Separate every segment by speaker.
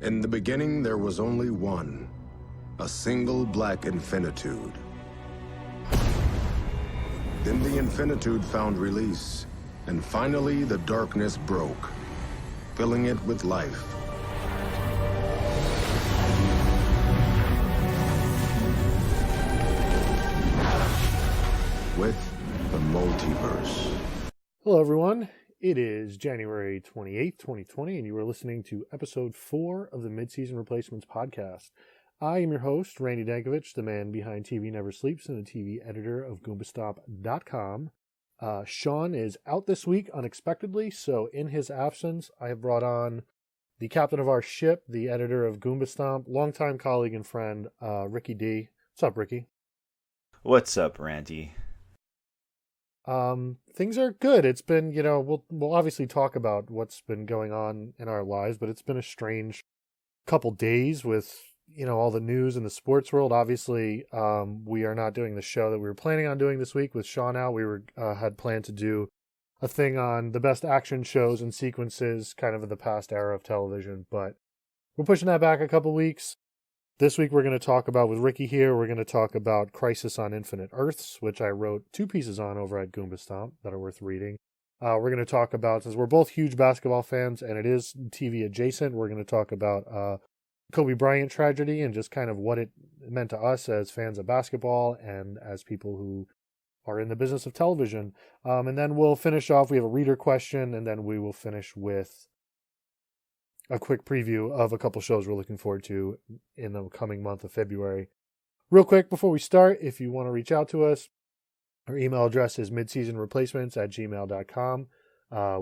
Speaker 1: In the beginning, there was only one, a single black Infinitude. Then the Infinitude found release, and finally the darkness broke, filling it with life. With the multiverse.
Speaker 2: Hello, everyone. It is January 28th, 2020, and you are listening to episode 4 of the Mid-Season Replacements podcast. I am your host, Randy Dankovich, the man behind TV Never Sleeps and the TV editor of GoombaStomp.com. Sean is out this week unexpectedly, so in his absence, I have brought on the captain of our ship, the editor of Goomba Stomp, longtime colleague and friend, Ricky D. What's up, Ricky?
Speaker 3: What's up, Randy?
Speaker 2: Things are good. It's been, we'll obviously talk about what's been going on in our lives, but it's been a strange couple days with, all the news in the sports world. Obviously, we are not doing the show that we were planning on doing this week with Sean out. We had planned to do a thing on the best action shows and sequences kind of in the past era of television, but we're pushing that back a couple weeks. This week we're going to talk about, with Ricky here, we're going to talk about Crisis on Infinite Earths, which I wrote 2 pieces on over at Goomba Stomp that are worth reading. We're going to talk about, since we're both huge basketball fans and it is TV adjacent, we're going to talk about Kobe Bryant tragedy and just kind of what it meant to us as fans of basketball and as people who are in the business of television. And then we'll finish off, we have a reader question, and then we will finish with a quick preview of a couple shows we're looking forward to in the coming month of February. Real quick, before we start, if you want to reach out to us, our email address is midseasonreplacements@gmail.com.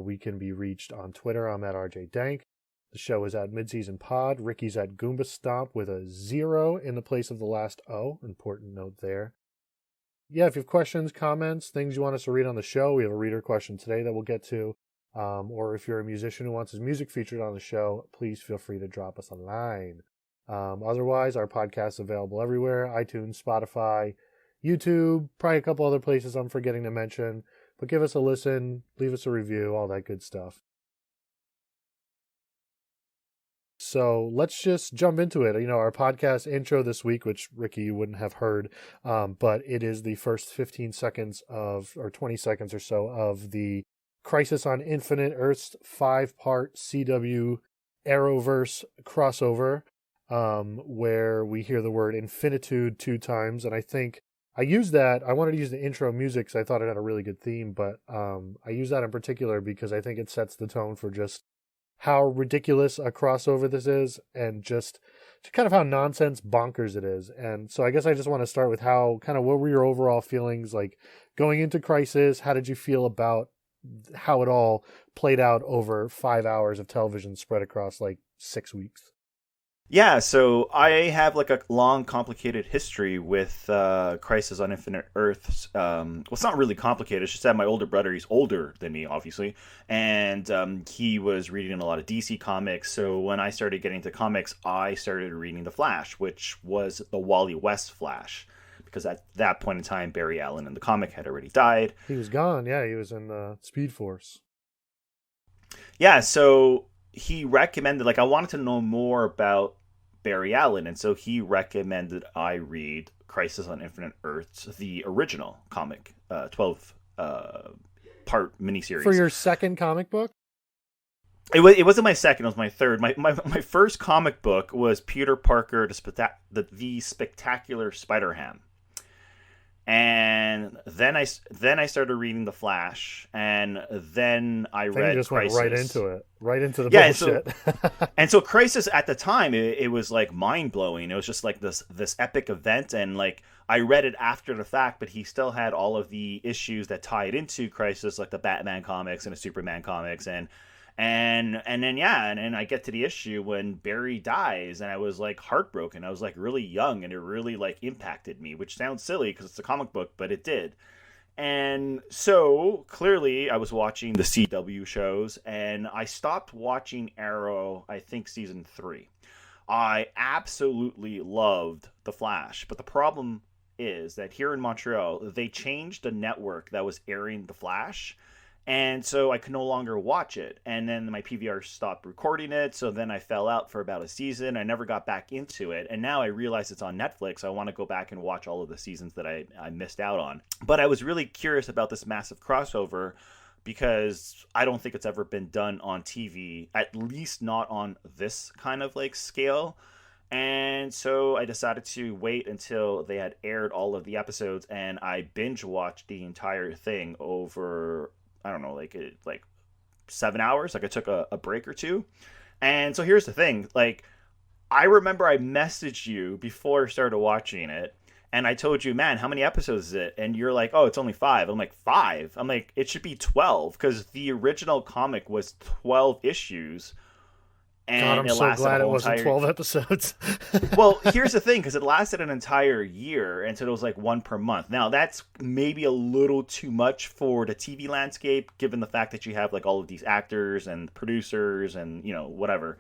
Speaker 2: We can be reached on Twitter. I'm at RJ Dank. The show is at Midseason Pod. Ricky's at Goomba Stomp with a 0 in the place of the last O. Important note there. Yeah, if you have questions, comments, things you want us to read on the show, we have a reader question today that we'll get to. Or if you're a musician who wants his music featured on the show, please feel free to drop us a line. Otherwise, our podcast is available everywhere: iTunes, Spotify, YouTube, probably a couple other places I'm forgetting to mention. But give us a listen, leave us a review, all that good stuff. So let's just jump into it. Our podcast intro this week, which Ricky, you wouldn't have heard, but it is the first 15 seconds or 20 seconds or so of the Crisis on Infinite Earths 5-part CW Arrowverse crossover, where we hear the word Infinitude 2 times. And I think I wanted to use the intro music because I thought it had a really good theme, but I use that in particular because I think it sets the tone for just how ridiculous a crossover this is and just kind of how nonsense bonkers it is. And so I guess I just want to start with what were your overall feelings like going into Crisis? How did you feel about how it all played out over 5 hours of television spread across 6 weeks?
Speaker 3: Yeah, so I have a long, complicated history with Crisis on Infinite Earths. Well, it's not really complicated. It's just that my older brother, he's older than me, obviously, and he was reading a lot of DC comics. So when I started getting into comics, I started reading The Flash, which was the Wally West Flash, because at that point in time, Barry Allen in the comic had already died.
Speaker 2: He was gone. Yeah, he was in the Speed Force.
Speaker 3: Yeah, so he recommended, I wanted to know more about Barry Allen, and so he recommended I read Crisis on Infinite Earths, the original comic, 12 part miniseries.
Speaker 2: For your second comic book?
Speaker 3: It wasn't my second, it was my third. My first comic book was Peter Parker, the Spectacular Spider-Ham. And then I started reading The Flash, and then I read
Speaker 2: you just
Speaker 3: Crisis.
Speaker 2: Went right into the bullshit.
Speaker 3: And so Crisis at the time, it was mind blowing. It was just this epic event, and I read it after the fact, but he still had all of the issues that tied into Crisis, like the Batman comics and the Superman comics, and then I get to the issue when Barry dies, and I was heartbroken. I was really young, and it really impacted me, which sounds silly because it's a comic book, but it did. And so clearly I was watching the CW shows, and I stopped watching Arrow, I think season 3. I absolutely loved The Flash, but the problem is that here in Montreal, they changed the network that was airing The Flash, And so I could no longer watch it. And then my PVR stopped recording it. So then I fell out for about a season. I never got back into it. And now I realize it's on Netflix. I want to go back and watch all of the seasons that I missed out on. But I was really curious about this massive crossover because I don't think it's ever been done on TV, at least not on this kind of like scale. And so I decided to wait until they had aired all of the episodes, and I binge watched the entire thing over, I don't know, like 7 hours. Like I took a break or two. And so here's the thing, like I remember I messaged you before I started watching it, and I told you, man, how many episodes is it? And you're like, oh, it's only 5. I'm like, 5? I'm like, it should be 12 because the original comic was 12 issues. And
Speaker 2: God, I'm
Speaker 3: it
Speaker 2: so glad it wasn't 12 episodes.
Speaker 3: Well, here's the thing, because it lasted an entire year, and so it was like one per month. Now, that's maybe a little too much for the TV landscape, given the fact that you have like all of these actors and producers and, you know, whatever.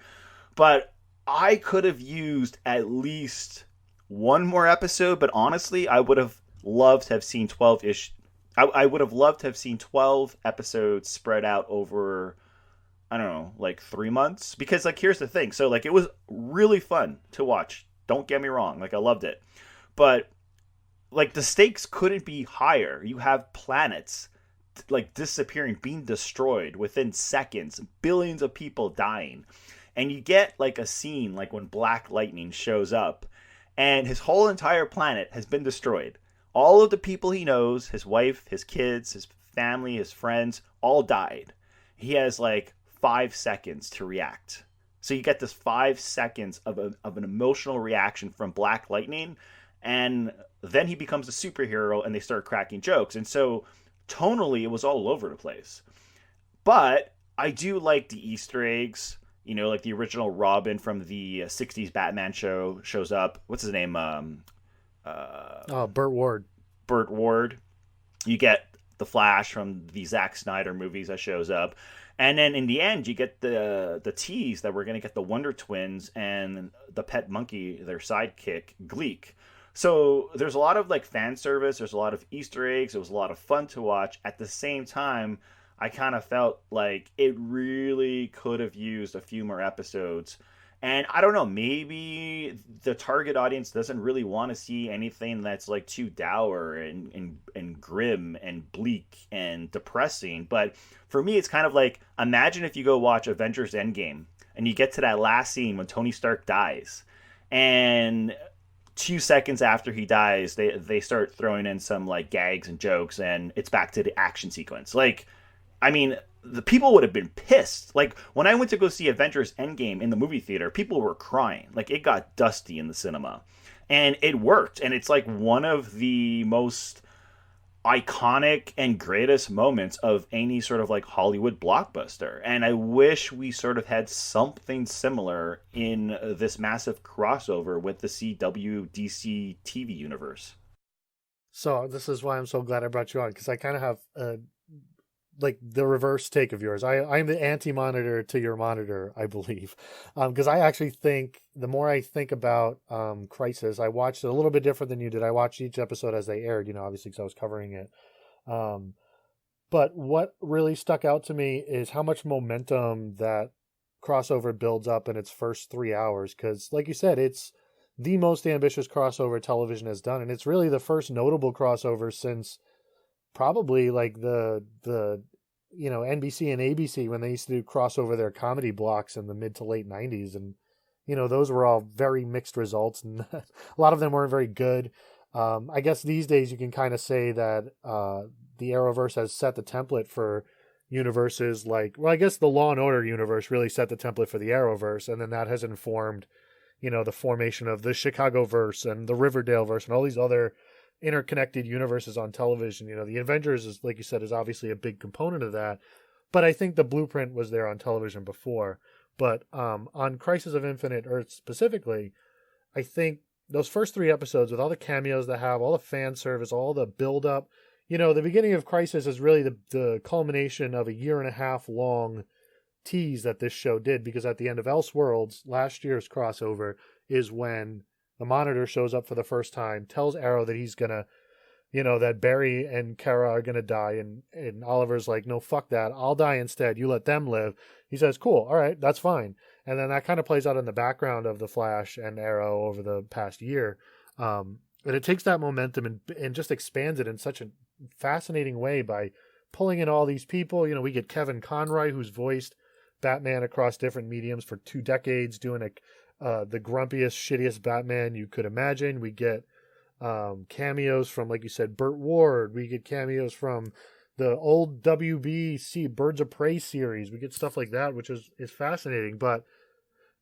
Speaker 3: But I could have used at least one more episode, but honestly, I would have loved to have seen 12-ish. I would have loved to have seen 12 episodes spread out over, I don't know, like 3 months. Because, like, here's the thing. So, like, it was really fun to watch. Don't get me wrong. Like, I loved it. But, like, the stakes couldn't be higher. You have planets, like, disappearing, being destroyed within seconds. Billions of people dying. And you get, like, a scene, like, when Black Lightning shows up. And his whole entire planet has been destroyed. All of the people he knows, his wife, his kids, his family, his friends, all died. He has, like, 5 seconds to react. So you get this 5 seconds of an emotional reaction from Black Lightning, and then he becomes a superhero and they start cracking jokes. And so tonally it was all over the place. But I do like the Easter eggs. You know, like the original Robin from the 60s Batman show shows up. What's his name?
Speaker 2: Burt Ward.
Speaker 3: Burt Ward. You get the Flash from the Zack Snyder movies that shows up. And then in the end, you get the tease that we're going to get the Wonder Twins and the pet monkey, their sidekick, Gleek. So there's a lot of like fan service. There's a lot of Easter eggs. It was a lot of fun to watch. At the same time, I kind of felt like it really could have used a few more episodes. And I don't know, maybe the target audience doesn't really want to see anything that's like too dour and grim and bleak and depressing. But for me, it's kind of like, imagine if you go watch Avengers Endgame and you get to that last scene when Tony Stark dies. And 2 seconds after he dies, they start throwing in some like gags and jokes, and it's back to the action sequence. Like, I mean, the people would have been pissed. Like, when I went to go see Avengers Endgame in the movie theater, people were crying. Like, it got dusty in the cinema. And it worked. And it's like one of the most iconic and greatest moments of any sort of like Hollywood blockbuster. And I wish we sort of had something similar in this massive crossover with the CW DC TV universe.
Speaker 2: So this is why I'm so glad I brought you on, because I kind of have like the reverse take of yours. I'm the anti-monitor to your monitor, I believe. Because I actually think the more I think about Crisis, I watched it a little bit different than you did. I watched each episode as they aired, you know, obviously because I was covering it. But what really stuck out to me is how much momentum that crossover builds up in its first 3 hours. Because like you said, it's the most ambitious crossover television has done. And it's really the first notable crossover since probably like the you know, NBC and ABC when they used to do crossover their comedy blocks in the mid to late 90s. And, you know, those were all very mixed results, and a lot of them weren't very good. I guess these days you can kind of say that the Arrowverse has set the template for universes like, well, I guess the Law and Order universe really set the template for the Arrowverse, and then that has informed, you know, the formation of the Chicagoverse and the Riverdaleverse and all these other interconnected universes on television. You know, the Avengers is, like you said, is obviously a big component of that, but I think the blueprint was there on television before. But on Crisis of Infinite Earths specifically, I think those first 3 episodes with all the cameos that have, all the fan service, all the build up, you know, the beginning of Crisis is really the culmination of a 1.5 year long tease that this show did, because at the end of Elseworlds, last year's crossover, is when the Monitor shows up for the first time, tells Arrow that he's gonna, that Barry and Kara are going to die. And Oliver's like, no, fuck that. I'll die instead. You let them live. He says, cool. All right, that's fine. And then that kind of plays out in the background of the Flash and Arrow over the past year. And it takes that momentum and just expands it in such a fascinating way by pulling in all these people. We get Kevin Conroy, who's voiced Batman across different mediums for 2 decades, doing the grumpiest, shittiest Batman you could imagine. We get cameos from, like you said, Burt Ward. We get cameos from the old WBC Birds of Prey series. We get stuff like that, which is fascinating. But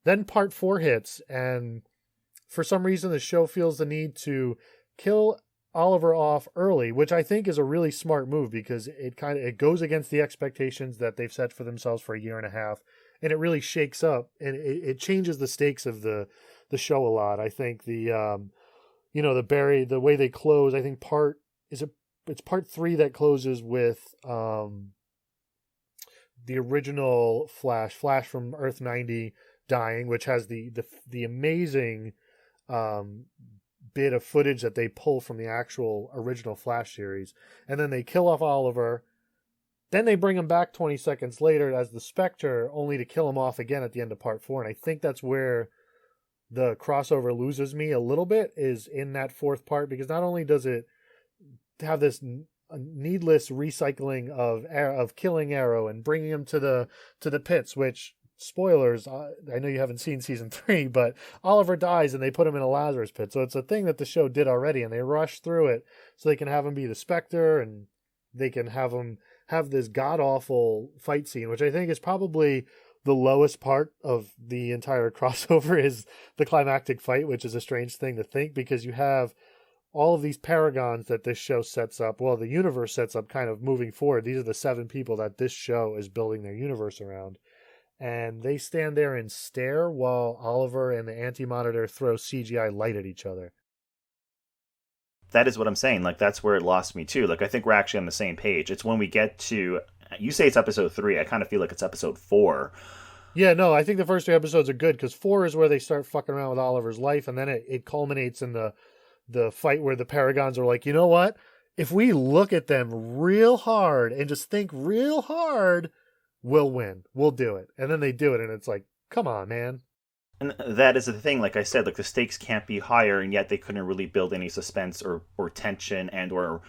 Speaker 2: then part 4 hits, and for some reason the show feels the need to kill Oliver off early, which I think is a really smart move, because it goes against the expectations that they've set for themselves for a year and a half, and it really shakes up, and it changes the stakes of the show a lot. I think the way they close, I think it's part 3 that closes with the original Flash from Earth 90 dying, which has the amazing bit of footage that they pull from the actual original Flash series. And then they kill off Oliver. Then they bring him back 20 seconds later as the Spectre, only to kill him off again at the end of part 4. And I think that's where the crossover loses me a little bit, is in that 4th part, because not only does it have this needless recycling of killing Arrow and bringing him to the pits, which, spoilers, I know you haven't seen season 3, but Oliver dies and they put him in a Lazarus pit. So it's a thing that the show did already, and they rush through it so they can have him be the Spectre, and they can have him have this god-awful fight scene, which I think is probably the lowest part of the entire crossover, is the climactic fight, which is a strange thing to think, because you have all of these paragons that this show sets up. Well, the universe sets up kind of moving forward. These are the 7 people that this show is building their universe around. And they stand there and stare while Oliver and the Anti-Monitor throw CGI light at each other.
Speaker 3: That is what I'm saying. Like, that's where it lost me too. Like, I think we're actually on the same page. It's when we get to, you say it's episode 3. I kind of feel like it's episode 4.
Speaker 2: Yeah, no, I think the first 2 episodes are good, because 4 is where they start fucking around with Oliver's life, and then it culminates in the fight where the Paragons are like, you know what? If we look at them real hard and just think real hard, we'll win. We'll do it. And then they do it, and it's like, come on, man.
Speaker 3: And that is the thing, like I said, like the stakes can't be higher, and yet they couldn't really build any suspense or tension and or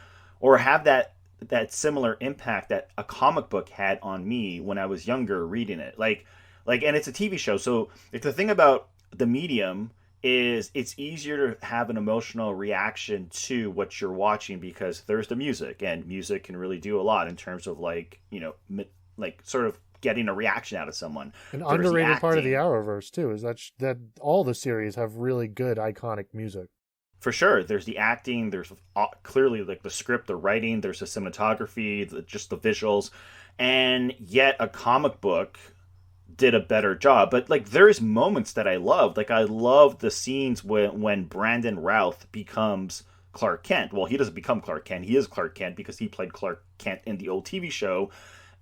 Speaker 3: have that similar impact that a comic book had on me when I was younger reading it. Like and it's a TV show, so like the thing about the medium is it's easier to have an emotional reaction to what you're watching, because there's the music, and music can really do a lot in terms of like sort of getting a reaction out of someone.
Speaker 2: An underrated part of the Arrowverse too is that all the series have really good iconic music.
Speaker 3: For sure, there's the acting, there's clearly like the script, the writing, there's the cinematography, just the visuals, and yet a comic book did a better job. But like there's moments that I loved. Like I love the scenes when Brandon Routh becomes Clark Kent. Well, he doesn't become Clark Kent. He is Clark Kent because he played Clark Kent in the old TV show.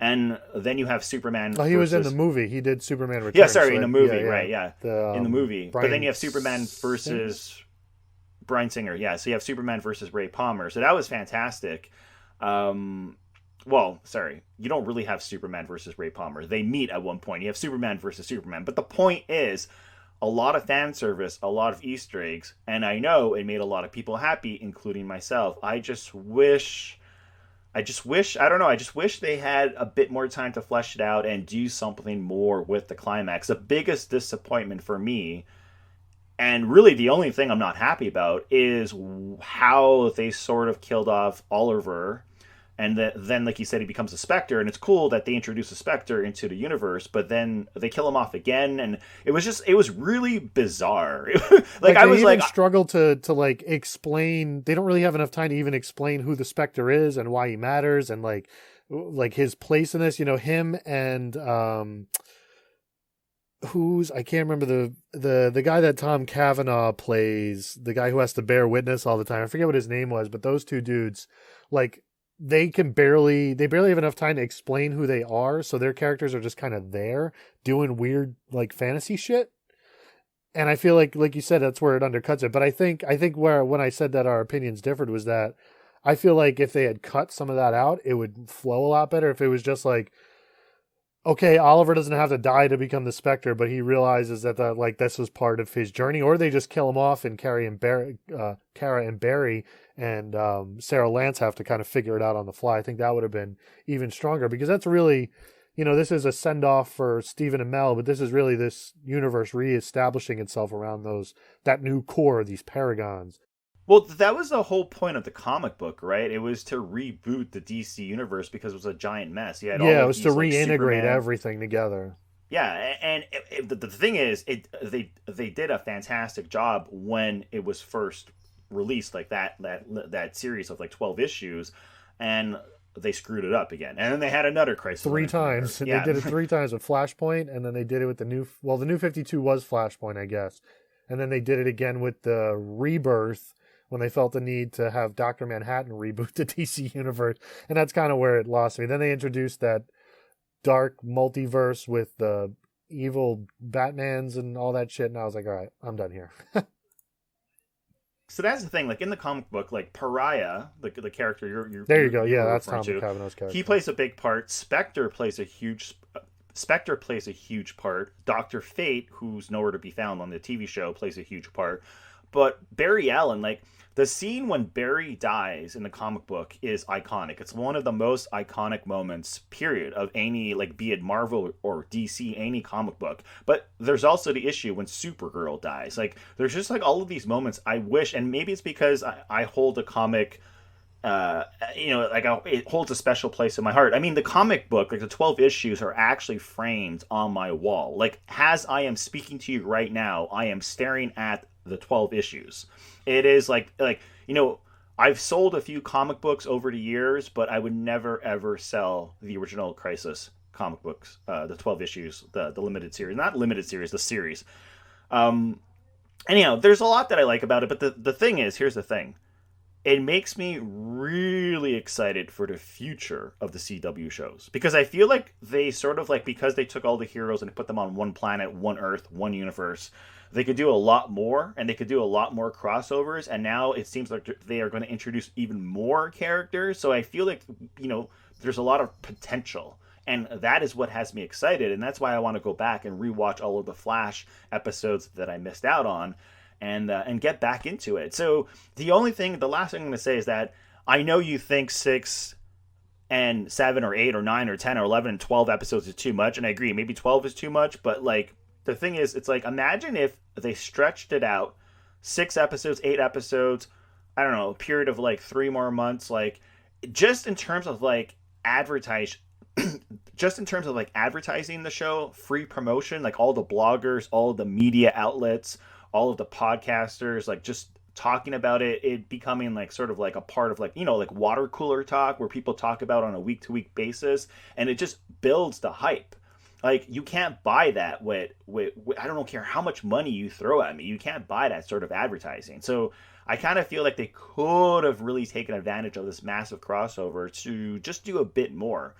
Speaker 3: And then you have Superman.
Speaker 2: Oh, he was in the movie. He did Superman Returns.
Speaker 3: Yeah, sorry, in the movie, right? Yeah, in the movie.
Speaker 2: Brian
Speaker 3: but then you have Superman versus Bryan Singer. Yeah, so you have Superman versus Ray Palmer. So that was fantastic. Well, sorry, you don't really have Superman versus Ray Palmer. They meet at one point. You have Superman versus Superman. But the point is, a lot of fan service, a lot of Easter eggs, and I know it made a lot of people happy, including myself. I just wish they had a bit more time to flesh it out and do something more with the climax. The biggest disappointment for me, and really the only thing I'm not happy about, is how they sort of killed off Oliver. And then, like you said, he becomes a Spectre, and it's cool that they introduce a Spectre into the universe, but then they kill him off again, and it was really bizarre.
Speaker 2: Struggle to like explain. They don't really have enough time to even explain who the Spectre is and why he matters, and like his place in this. You know, him and I can't remember the guy that Tom Cavanaugh plays, the guy who has to bear witness all the time. I forget what his name was, but those two dudes, like. They barely have enough time to explain who they are, so their characters are just kind of there doing weird like fantasy shit. And I feel like you said, that's where it undercuts it. But I think when I said that our opinions differed was that I feel like if they had cut some of that out, it would flow a lot better. If it was just like, okay, Oliver doesn't have to die to become the Spectre, but he realizes that like this was part of his journey, or they just kill him off and Kara and Barry and Sarah Lance have to kind of figure it out on the fly. I think that would have been even stronger, because that's really, this is a send off for Stephen and Mel, but this is really this universe reestablishing itself around that new core, these paragons.
Speaker 3: Well, that was the whole point of the comic book, right? It was to reboot the DC universe because it was a giant mess. You had
Speaker 2: it was to reintegrate everything together.
Speaker 3: Yeah, and the thing is, they did a fantastic job when it was first released, like that series of like 12 issues, and they screwed it up again. And then they had another crisis.
Speaker 2: 3 times. Yeah. They did it 3 times with Flashpoint, and then they did it with the New 52 was Flashpoint, I guess. And then they did it again with the Rebirth, when they felt the need to have Dr. Manhattan reboot the DC universe. And that's kind of where it lost me. Then they introduced that dark multiverse with the evil Batmans and all that shit. And I was like, all right, I'm done here.
Speaker 3: So that's the thing. Like in the comic book, like Pariah, the character you're
Speaker 2: there you go. Yeah, that's Tom Cavanagh's character.
Speaker 3: He plays a big part. Spectre plays a huge part. Dr. Fate, who's nowhere to be found on the TV show, plays a huge part. But Barry Allen, like the scene when Barry dies in the comic book is iconic. It's one of the most iconic moments, period, of any, like, be it Marvel or DC, any comic book. But there's also the issue when Supergirl dies. Like, there's just like all of these moments I wish, and maybe it's because I hold a comic, it holds a special place in my heart. I mean, the comic book, like the 12 issues, are actually framed on my wall. Like, as I am speaking to you right now, I am staring at the 12 issues. It is like I've sold a few comic books over the years, but I would never ever sell the original Crisis comic books, the 12 issues, the limited series, not limited series, the series. Anyhow, there's a lot that I like about it, but the thing is, here's the thing. It makes me really excited for the future of the CW shows, because I feel like they sort of like, because they took all the heroes and put them on one planet, one Earth, one universe, they could do a lot more, and they could do a lot more crossovers. And now it seems like they are going to introduce even more characters. So I feel like, there's a lot of potential, and that is what has me excited. And that's why I want to go back and rewatch all of the Flash episodes that I missed out on, and get back into it. So the last thing I'm going to say is that I know you think 6 and 7 or 8 or 9 or 10 or 11 and 12 episodes is too much. And I agree, maybe 12 is too much, but like, the thing is, it's like, imagine if they stretched it out 6 episodes, 8 episodes, I don't know, a period of like 3 more months, like just in terms of like advertising the show, free promotion, like all the bloggers, all the media outlets, all of the podcasters, like just talking about it becoming like sort of like a part of like, like water cooler talk where people talk about on a week-to-week basis, and it just builds the hype. Like, you can't buy that with I don't care how much money you throw at me. You can't buy that sort of advertising. So I kind of feel like they could have really taken advantage of this massive crossover to just do a bit more.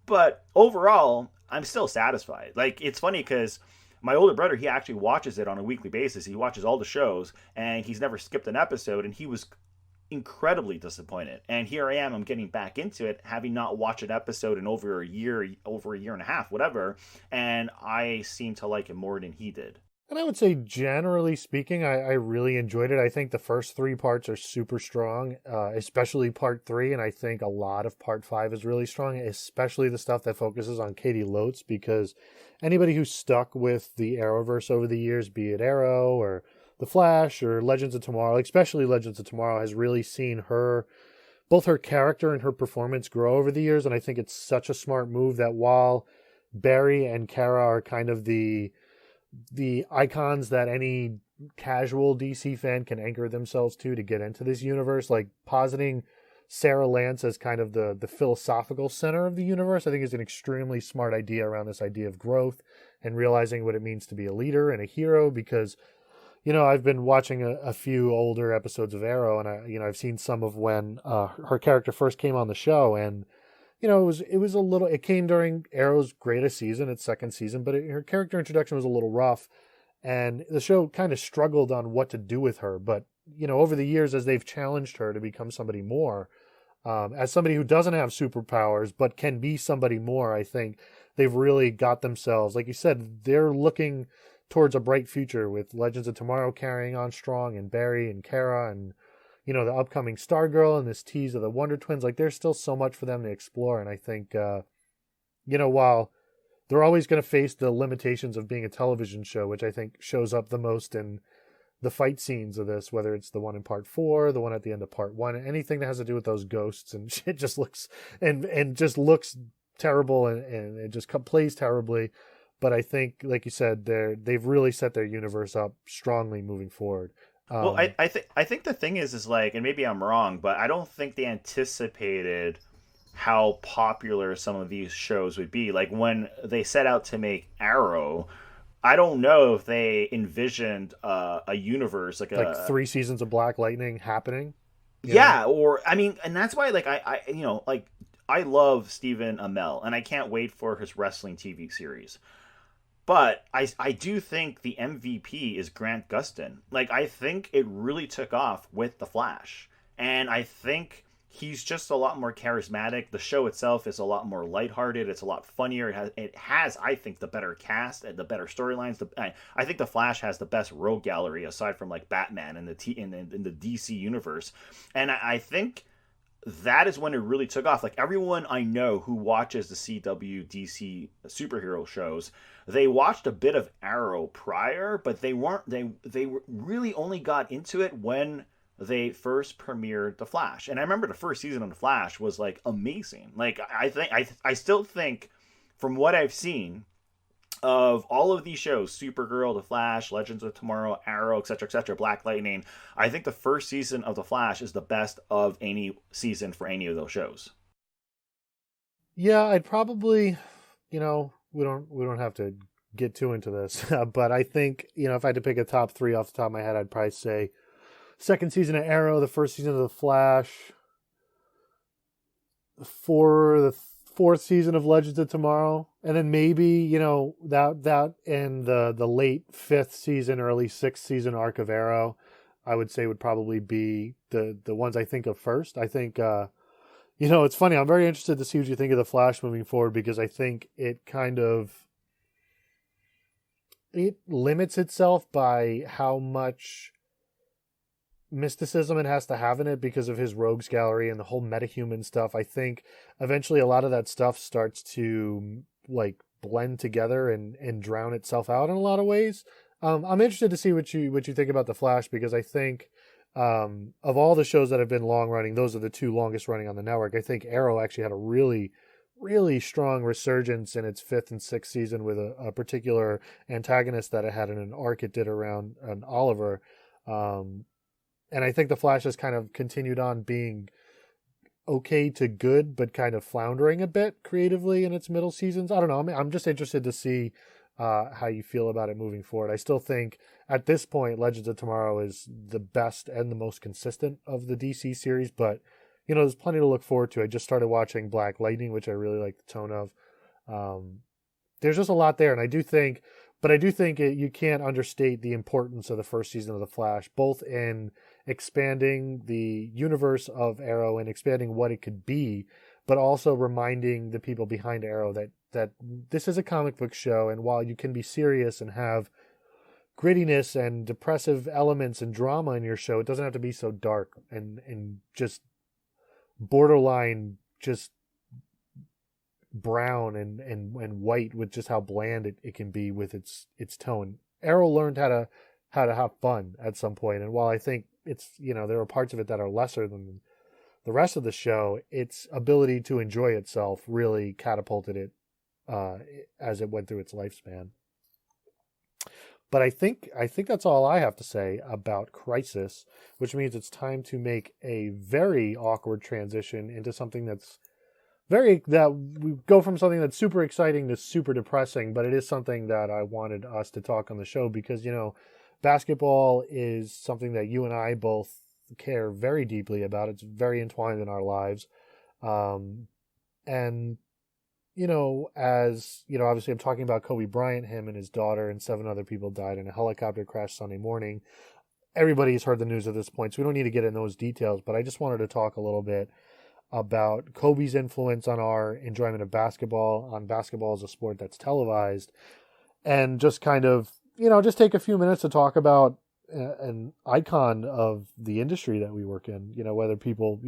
Speaker 3: But overall, I'm still satisfied. Like, it's funny because my older brother, he actually watches it on a weekly basis. He watches all the shows, and he's never skipped an episode, and he was incredibly disappointed. And here I am, I'm getting back into it, having not watched an episode in over a year and a half, whatever, and I seem to like it more than he did.
Speaker 2: And I would say, generally speaking, I really enjoyed it. I think the first 3 parts are super strong, especially part 3, and I think a lot of part 5 is really strong, especially the stuff that focuses on Katie Lotz, because anybody who's stuck with the Arrowverse over the years, be it Arrow or The Flash or Legends of Tomorrow, especially Legends of Tomorrow, has really seen both her character and her performance grow over the years. And I think it's such a smart move that while Barry and Kara are kind of the icons that any casual DC fan can anchor themselves to get into this universe, like positing Sarah Lance as kind of the philosophical center of the universe, I think is an extremely smart idea around this idea of growth and realizing what it means to be a leader and a hero. Because I've been watching a few older episodes of Arrow, and I've seen some of when her character first came on the show, and it came during Arrow's greatest season, its second season, but her character introduction was a little rough, and the show kind of struggled on what to do with her. But over the years, as they've challenged her to become somebody more, As somebody who doesn't have superpowers but can be somebody more, I think they've really got themselves, like you said, they're looking towards a bright future with Legends of Tomorrow carrying on strong, and Barry and Kara, and the upcoming Stargirl and this tease of the Wonder Twins. Like, there's still so much for them to explore, and I think while they're always going to face the limitations of being a television show, which I think shows up the most in the fight scenes of this, whether it's the one in part 4, the one at the end of part 1, anything that has to do with those ghosts and shit just looks and just looks terrible, and it just plays terribly. But I think, like you said, they've really set their universe up strongly moving forward.
Speaker 3: Well, I think the thing is like, and maybe I'm wrong, but I don't think they anticipated how popular some of these shows would be. Like, when they set out to make Arrow, I don't know if they envisioned a universe like
Speaker 2: 3 seasons of Black Lightning happening.
Speaker 3: Yeah, or I mean, and that's why like I love Stephen Amell, and I can't wait for his wrestling TV series. But I do think the MVP is Grant Gustin. Like, I think it really took off with The Flash, and I think he's just a lot more charismatic. The show itself is a lot more lighthearted. It's a lot funnier. It has, I think, the better cast and the better storylines. I think The Flash has the best rogue gallery aside from like Batman in the DC universe. And I think that is when it really took off. Like, everyone I know who watches the CW DC superhero shows, they watched a bit of Arrow prior, but they really only got into it when they first premiered The Flash. And I remember the first season of The Flash was like amazing. Like, I still think, from what I've seen of all of these shows, Supergirl, The Flash, Legends of Tomorrow, Arrow, etc., Black Lightning, I think the first season of The Flash is the best of any season for any of those shows.
Speaker 2: Yeah, I'd probably, we don't have to get too into this, but I think, if I had to pick a top 3 off the top of my head, I'd probably say second season of Arrow, the first season of The Flash, for the 4th season of Legends of Tomorrow, and then maybe, that and the late 5th season, early 6th season arc of Arrow, I would say would probably be the ones I think of first. I think, it's funny. I'm very interested to see what you think of The Flash moving forward, because I think it limits itself by how much mysticism it has to have in it because of his rogues gallery and the whole metahuman stuff. I think eventually a lot of that stuff starts to like blend together and drown itself out in a lot of ways. I'm interested to see what you think about The Flash, because I think of all the shows that have been long running, those are the 2 longest running on the network. I think Arrow actually had a really, really strong resurgence in its 5th and 6th season with a particular antagonist that it had in an arc it did around an Oliver. And I think The Flash has kind of continued on being okay to good, but kind of floundering a bit creatively in its middle seasons. I don't know. I'm just interested to see how you feel about it moving forward. I still think at this point, Legends of Tomorrow is the best and the most consistent of the DC series, but there's plenty to look forward to. I just started watching Black Lightning, which I really like the tone of. There's just a lot there, and I do think you can't understate the importance of the first season of The Flash, both in expanding the universe of Arrow and expanding what it could be, but also reminding the people behind Arrow that this is a comic book show, and while you can be serious and have grittiness and depressive elements and drama in your show, it doesn't have to be so dark and just borderline just brown and white with just how bland it can be with its tone. Arrow learned how to have fun at some point, and while I think it's there are parts of it that are lesser than the rest of the show, its ability to enjoy itself really catapulted it as it went through its lifespan. But I think that's all I have to say about Crisis, which means it's time to make a very awkward transition into something that we go from something that's super exciting to super depressing, but it is something that I wanted us to talk on the show because, basketball is something that you and I both care very deeply about. It's very entwined in our lives. And, obviously I'm talking about Kobe Bryant. Him and his daughter and 7 other people died in a helicopter crash Sunday morning. Everybody's heard the news at this point, so we don't need to get in those details, but I just wanted to talk a little bit about Kobe's influence on our enjoyment of basketball, on basketball as a sport that's televised, and just kind of, just take a few minutes to talk about an icon of the industry that we work in. Whether people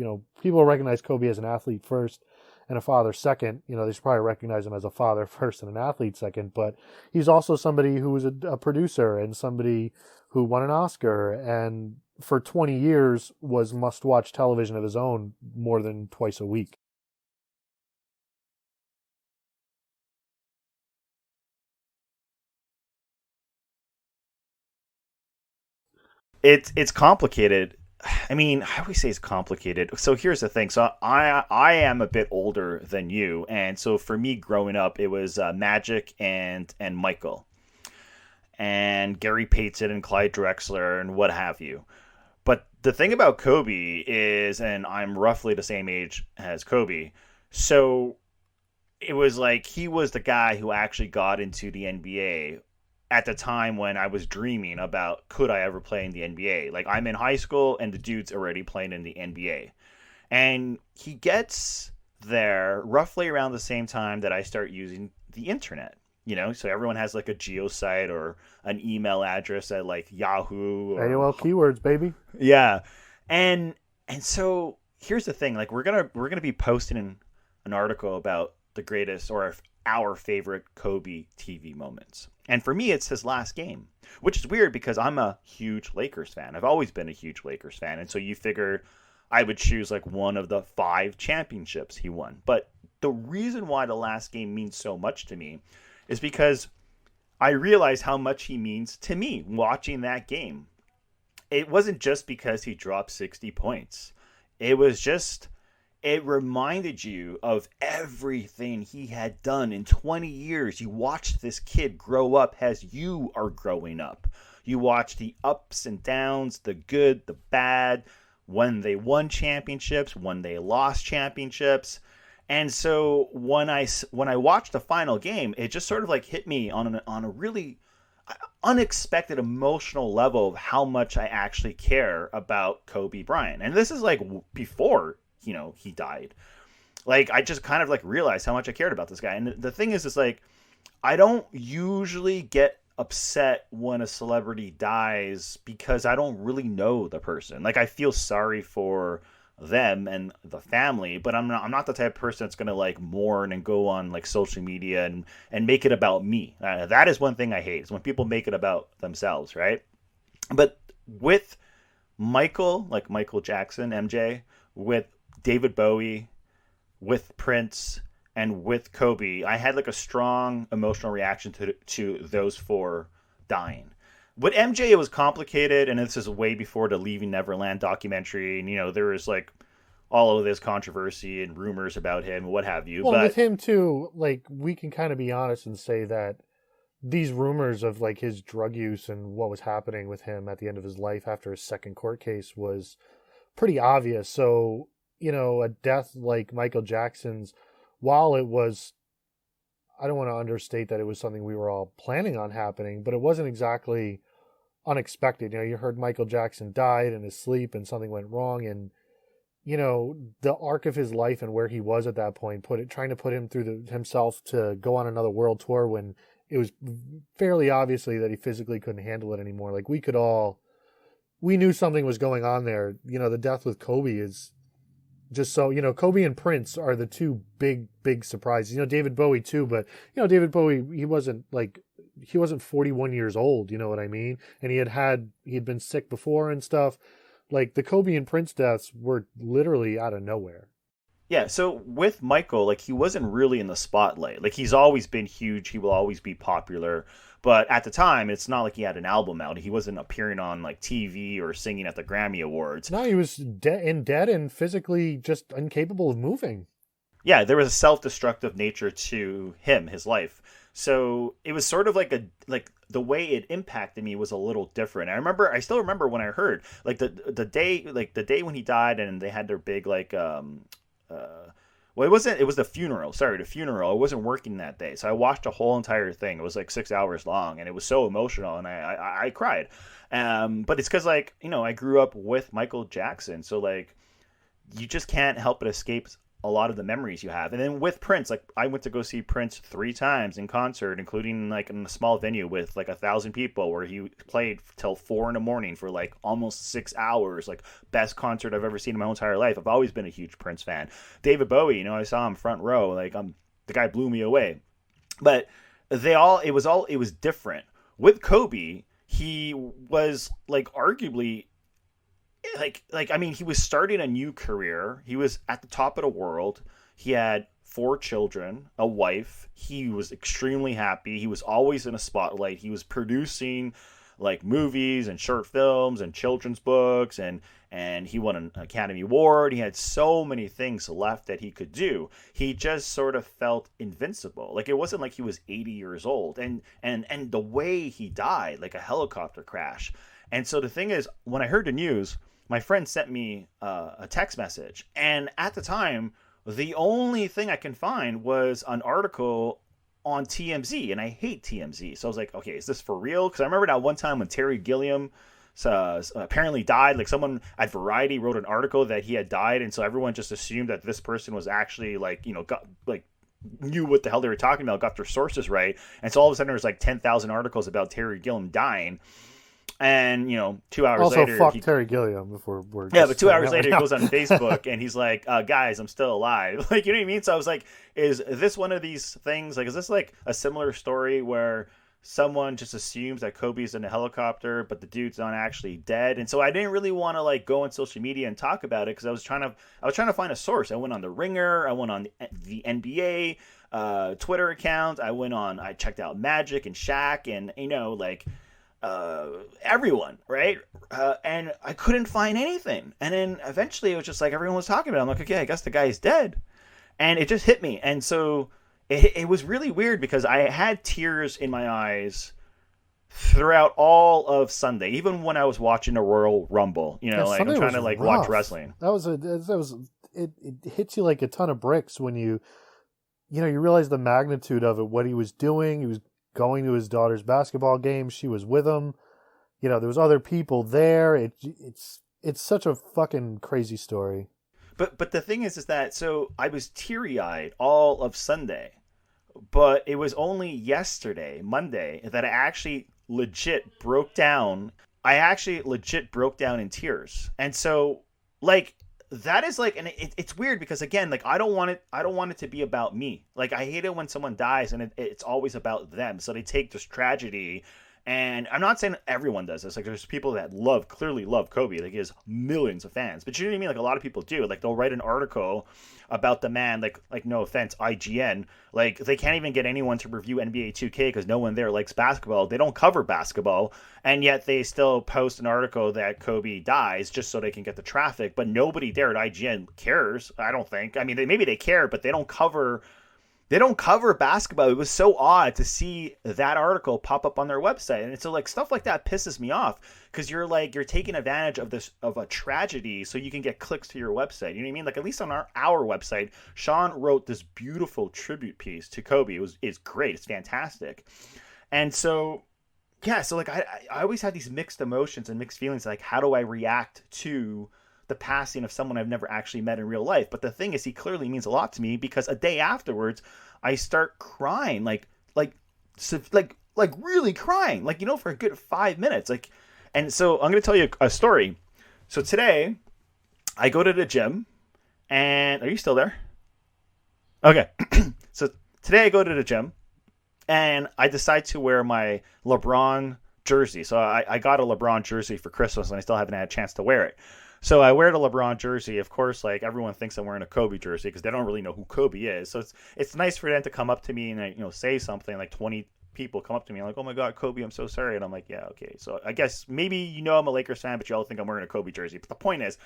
Speaker 2: recognize Kobe as an athlete first and a father second, they should probably recognize him as a father first and an athlete second, but he's also somebody who was a producer and somebody who won an Oscar and for 20 years was must-watch television of his own more than twice a week.
Speaker 3: It's complicated. I mean, how do we say it's complicated? So here's the thing. So I am a bit older than you, and so for me growing up, it was Magic and Michael, and Gary Payton and Clyde Drexler and what have you. But the thing about Kobe is, and I'm roughly the same age as Kobe, so it was like he was the guy who actually got into the NBA at the time when I was dreaming about could I ever play in the NBA. Like, I'm in high school and the dude's already playing in the NBA. And he gets there roughly around the same time that I start using the internet. So everyone has like a geosite or an email address at like Yahoo or
Speaker 2: AOL keywords, baby.
Speaker 3: Yeah. And so here's the thing, like we're gonna be posting an article about the greatest or our favorite Kobe TV moments. And for me, it's his last game, which is weird because I'm a huge Lakers fan. I've always been a huge Lakers fan. And so you figure I would choose like one of the 5 championships he won. But the reason why the last game means so much to me is because I realize how much he means to me watching that game. It wasn't just because he dropped 60 points. It reminded you of everything he had done in 20 years. You watched this kid grow up as you are growing up. You watched the ups and downs, the good, the bad, when they won championships, when they lost championships. And so when I watched the final game, it just sort of like hit me on a really unexpected emotional level of how much I actually care about Kobe Bryant. And this is like before, he died. Like, I just kind of like realized how much I cared about this guy. And the thing is like, I don't usually get upset when a celebrity dies because I don't really know the person. Like, I feel sorry for them and the family, but I'm not the type of person that's going to like mourn and go on like social media and make it about me. That is one thing I hate, is when people make it about themselves, right? But with Michael, like Michael Jackson, MJ, with David Bowie, with Prince, and with Kobe, I had like a strong emotional reaction to those 4 dying. With MJ, it was complicated, and this is way before the Leaving Neverland documentary, and there was like all of this controversy and rumors about him and what have you.
Speaker 2: Well,
Speaker 3: but
Speaker 2: with him too, like, we can kind of be honest and say that these rumors of like his drug use and what was happening with him at the end of his life after his second court case was pretty obvious. So, a death like Michael Jackson's, while it was, I don't want to understate that it was something we were all planning on happening, but it wasn't exactly unexpected. You heard Michael Jackson died in his sleep and something went wrong, and the arc of his life and where he was at that point, trying to put him through himself to go on another world tour when it was fairly obviously that he physically couldn't handle it anymore. Like, we knew something was going on there. The death with Kobe is just so, Kobe and Prince are the 2 big surprises. David Bowie too, but David Bowie, he wasn't 41 years old, you know what I mean? And he had been sick before and stuff. Like, the Kobe and Prince deaths were literally out of nowhere.
Speaker 3: Yeah, so with Michael, like, he wasn't really in the spotlight. Like, he's always been huge. He will always be popular. But at the time, it's not like he had an album out. He wasn't appearing on, like, TV or singing at the Grammy Awards.
Speaker 2: No, he was dead and physically just incapable of moving.
Speaker 3: Yeah, there was a self-destructive nature to him, his life. So it was sort of like the way it impacted me was a little different. I still remember when I heard like the day when he died and they had their big it was the funeral. Sorry, the funeral. I wasn't working that day, so I watched the whole entire thing. It was like 6 hours long, and it was so emotional, and I cried. But it's because I grew up with Michael Jackson, so like you just can't help but escape a lot of the memories you have. And then with Prince, like I went to go see Prince 3 times in concert, including like in a small venue with like 1,000 people, where he played till 4 a.m. for like almost 6 hours. Like best concert I've ever seen in my whole entire life. I've always been a huge Prince fan. David Bowie, I saw him front row. Like the guy blew me away. But it was different. With Kobe, he was like arguably I mean, he was starting a new career. He was at the top of the world. He had 4 children, a wife. He was extremely happy. He was always in a spotlight. He was producing like movies and short films and children's books, and he won an Academy Award. He had so many things left that he could do. He just sort of felt invincible. Like it wasn't like he was 80 years old, and the way he died, like a helicopter crash. And so the thing is, when I heard the news, my friend sent me a text message. And at the time, the only thing I can find was an article on TMZ. And I hate TMZ. So I was like, okay, is this for real? Because I remember that one time when Terry Gilliam apparently died. Like someone at Variety wrote an article that he had died. And so everyone just assumed that this person was actually knew what the hell they were talking about, got their sources right. And so all of a sudden there was like 10,000 articles about Terry Gilliam dying. And 2 hours
Speaker 2: also,
Speaker 3: later,
Speaker 2: fuck Terry Gilliam before we're
Speaker 3: but 2 hours later, he goes on Facebook and he's like, "Guys, I'm still alive." Like, you know what I mean? So I was like, "Is this one of these things? Like, is this like a similar story where someone just assumes that Kobe's in a helicopter, but the dude's not actually dead?" And so I didn't really want to like go on social media and talk about it because I was trying to find a source. I went on the Ringer, I went on the NBA Twitter account, I checked out Magic and Shaq and everyone, right? And I couldn't find anything. And then eventually it was just like everyone was talking about it. I'm like, okay, I guess the guy's dead. And it just hit me. And so it was really weird because I had tears in my eyes throughout all of Sunday, even when I was watching the Royal Rumble. Like I'm trying to like
Speaker 2: rough.
Speaker 3: watch wrestling.
Speaker 2: It hits you like a ton of bricks when you realize the magnitude of it, what he was doing. He was going to his daughter's basketball game. She was with him. There was other people there. It's such a fucking crazy story.
Speaker 3: But the thing is that, so I was teary-eyed all of Sunday, but it was only yesterday, Monday, that I actually legit broke down. I actually legit broke down in tears. And so like that is like, and it's weird because again, like I don't want it to be about me. Like I hate it when someone dies and it's always about them. So they take this tragedy, and I'm not saying everyone does this. Like there's people that clearly love Kobe. Like he has millions of fans, but you know what I mean? Like a lot of people do. Like they'll write an article about the man, like no offense, IGN. Like they can't even get anyone to review NBA 2K because no one there likes basketball. They don't cover basketball, and yet they still post an article that Kobe dies just so they can get the traffic. But nobody there at IGN cares, I don't think. I mean, maybe they care, but they don't cover basketball. It was so odd to see that article pop up on their website. And so like stuff like that pisses me off because you're taking advantage of a tragedy so you can get clicks to your website. You know what I mean? Like at least on our website, Sean wrote this beautiful tribute piece to Kobe. It's great. It's fantastic. And so, yeah, so like I always had these mixed emotions and mixed feelings. Like how do I react to the passing of someone I've never actually met in real life? But the thing is, he clearly means a lot to me because a day afterwards, I start crying, like really crying, like, for a good 5 minutes. Like, and so I'm going to tell you a story. So today I go to the gym and are you still there? Okay. So today I go to the gym and I decide to wear my LeBron jersey. So I got a LeBron jersey for Christmas and I still haven't had a chance to wear it. So I wear the LeBron jersey. Of course, like everyone thinks I'm wearing a Kobe jersey because they don't really know who Kobe is. So it's nice for them to come up to me and say something. Like 20 people come up to me like, "Oh my God, Kobe, I'm so sorry." And I'm like, "Yeah, okay." So I guess maybe I'm a Lakers fan, but you all think I'm wearing a Kobe jersey. But the point is,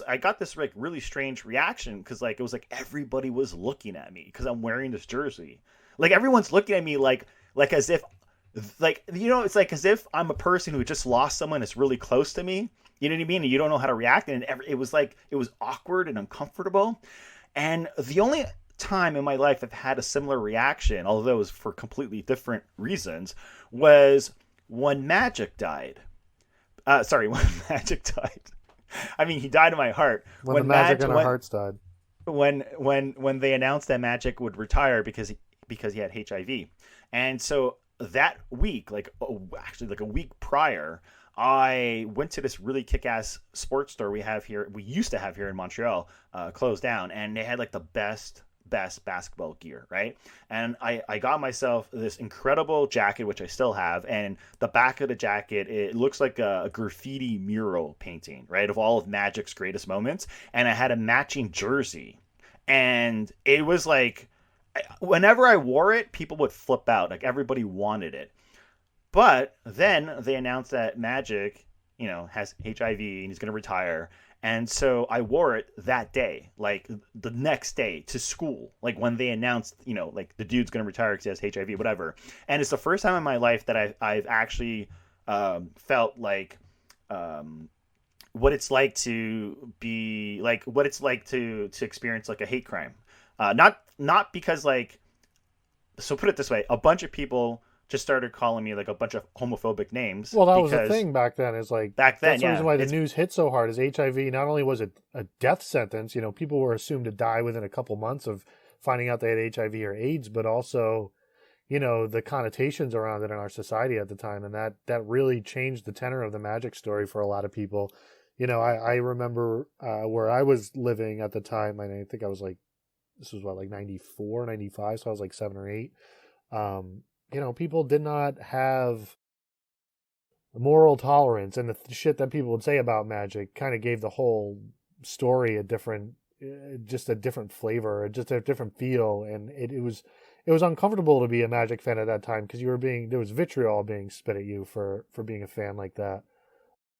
Speaker 3: I got this like really strange reaction because like it was like everybody was looking at me because I'm wearing this jersey. Like everyone's looking at me like as if it's like as if I'm a person who just lost someone that's really close to me. You know what I mean? And you don't know how to react. And it was awkward and uncomfortable. And the only time in my life I've had a similar reaction, although it was for completely different reasons, was when Magic died. When Magic died. I mean, he died in my heart.
Speaker 2: When the Magic in our hearts died.
Speaker 3: When they announced that Magic would retire because he had HIV. And so that week, actually like a week prior, I went to this really kick-ass sports store we used to have here in Montreal, closed down, and they had like the best basketball gear, right? And I got myself this incredible jacket, which I still have, and the back of the jacket, it looks like a graffiti mural painting, right, of all of Magic's greatest moments. And I had a matching jersey, and it was like, whenever I wore it, people would flip out. Like, everybody wanted it. But then they announced that Magic, has HIV and he's going to retire. And so I wore it that day, like the next day to school, like when they announced, like the dude's going to retire because he has HIV, whatever. And it's the first time in my life that I've actually felt like what it's like to be like, what it's like to experience like a hate crime. Not because so put it this way, a bunch of people just started calling me like a bunch of homophobic names.
Speaker 2: Well, that was the thing back then. Is like
Speaker 3: back then,
Speaker 2: that's the reason why the news hit so hard. Is HIV not only was it a death sentence, people were assumed to die within a couple months of finding out they had HIV or AIDS, but also, the connotations around it in our society at the time, and that really changed the tenor of the Magic story for a lot of people. I remember where I was living at the time. I think I was like, this was like 94, 95, so I was like 7 or 8. People did not have moral tolerance, and the shit that people would say about Magic kind of gave the whole story a different flavor, just a different feel. And it was uncomfortable to be a Magic fan at that time because there was vitriol being spit at you for being a fan like that.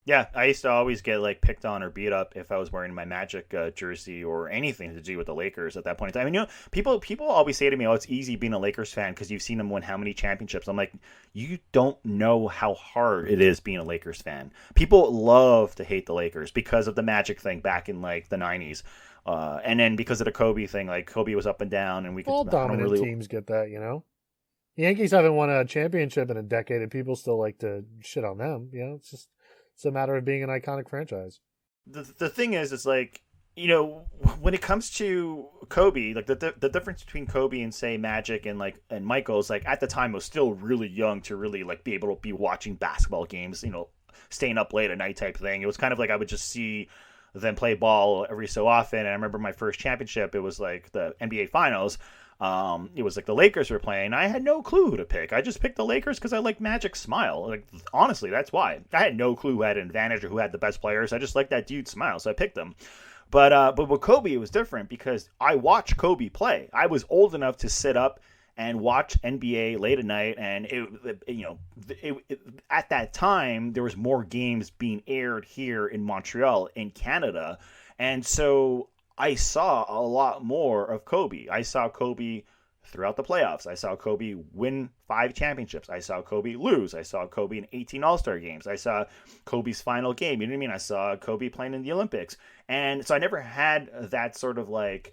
Speaker 3: Yeah, I used to always get picked on or beat up if I was wearing my Magic jersey or anything to do with the Lakers at that point in time. I mean, people always say to me, "Oh, it's easy being a Lakers fan because you've seen them win how many championships." I'm like, you don't know how hard it is being a Lakers fan. People love to hate the Lakers because of the Magic thing back in the 90s. And then because of the Kobe thing, Kobe was up and down, and
Speaker 2: all dominant teams get that, The Yankees haven't won a championship in a decade, and people still like to shit on them. It's a matter of being an iconic franchise.
Speaker 3: The thing is, it's when it comes to Kobe, the difference between Kobe and say Magic and Michael's, at the time was still really young to really be able to be watching basketball games, staying up late at night type thing. It was kind of I would just see them play ball every so often. And I remember my first championship, it was the NBA Finals. It was the Lakers were playing. I had no clue who to pick. I just picked the Lakers because I like Magic's smile. Honestly, that's why. I had no clue who had an advantage or who had the best players. I just liked that dude's smile, so I picked them. But with Kobe, it was different because I watched Kobe play. I was old enough to sit up and watch NBA late at night, and at that time there was more games being aired here in Montreal, in Canada, and so I saw a lot more of Kobe. I saw Kobe throughout the playoffs. I saw Kobe win 5 championships. I saw Kobe lose. I saw Kobe in 18 All-Star games. I saw Kobe's final game. You know what I mean? I saw Kobe playing in the Olympics. And so I never had that sort of I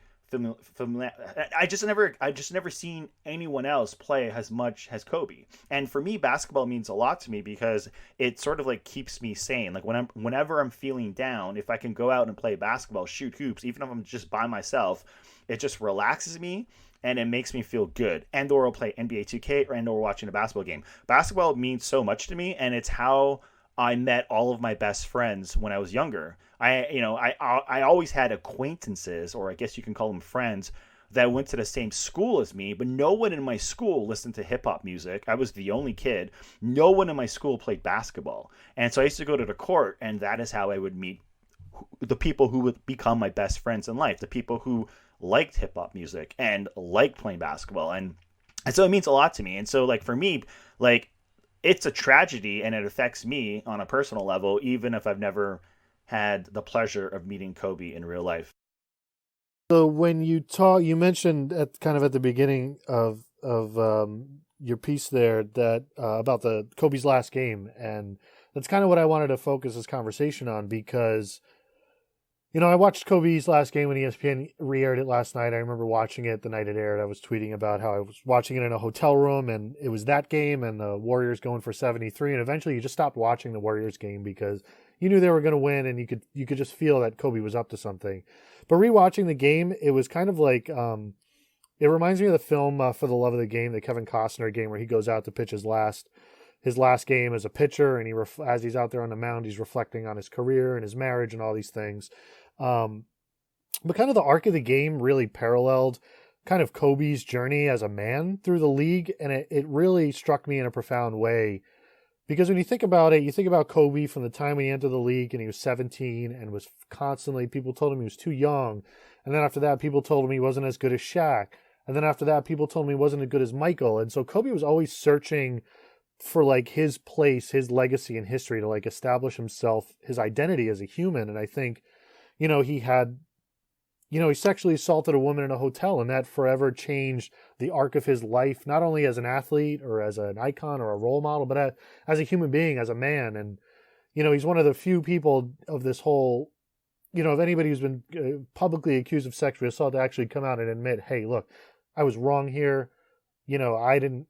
Speaker 3: just never seen anyone else play as much as Kobe. And for me, basketball means a lot to me because it sort of keeps me sane. Whenever I'm feeling down, if I can go out and play basketball, shoot hoops, even if I'm just by myself, it just relaxes me and it makes me feel good. And or I'll play NBA 2K and or watching a basketball game. Basketball means so much to me, and it's how I met all of my best friends when I was younger. I always had acquaintances, or I guess you can call them friends, that went to the same school as me, but no one in my school listened to hip-hop music. I was the only kid. No one in my school played basketball. And so I used to go to the court, and that is how I would meet the people who would become my best friends in life, the people who liked hip-hop music and liked playing basketball. And so it means a lot to me. And so, for me, it's a tragedy, and it affects me on a personal level, even if I've never had the pleasure of meeting Kobe in real life.
Speaker 2: So when you mentioned at the beginning of your piece there that about the Kobe's last game, and that's kind of what I wanted to focus this conversation on because, I watched Kobe's last game when ESPN re-aired it last night. I remember watching it the night it aired. I was tweeting about how I was watching it in a hotel room, and it was that game and the Warriors going for 73, and eventually you just stopped watching the Warriors game because you knew they were going to win, and you could just feel that Kobe was up to something. But rewatching the game, it was kind of like it reminds me of the film For the Love of the Game, the Kevin Costner game where he goes out to pitch his last game as a pitcher, and as he's out there on the mound, he's reflecting on his career and his marriage and all these things. But kind of the arc of the game really paralleled kind of Kobe's journey as a man through the league, and it really struck me in a profound way. Because when you think about it, you think about Kobe from the time when he entered the league and he was 17 and was constantly, people told him he was too young. And then after that, people told him he wasn't as good as Shaq. And then after that, people told him he wasn't as good as Michael. And so Kobe was always searching for like his place, his legacy in history to like establish himself, his identity as a human. And I think, he sexually assaulted a woman in a hotel, and that forever changed the arc of his life, not only as an athlete or as an icon or a role model, but as a human being, as a man. And, he's one of the few people of this whole, of anybody who's been publicly accused of sexual assault to actually come out and admit, hey, look, I was wrong here. I didn't,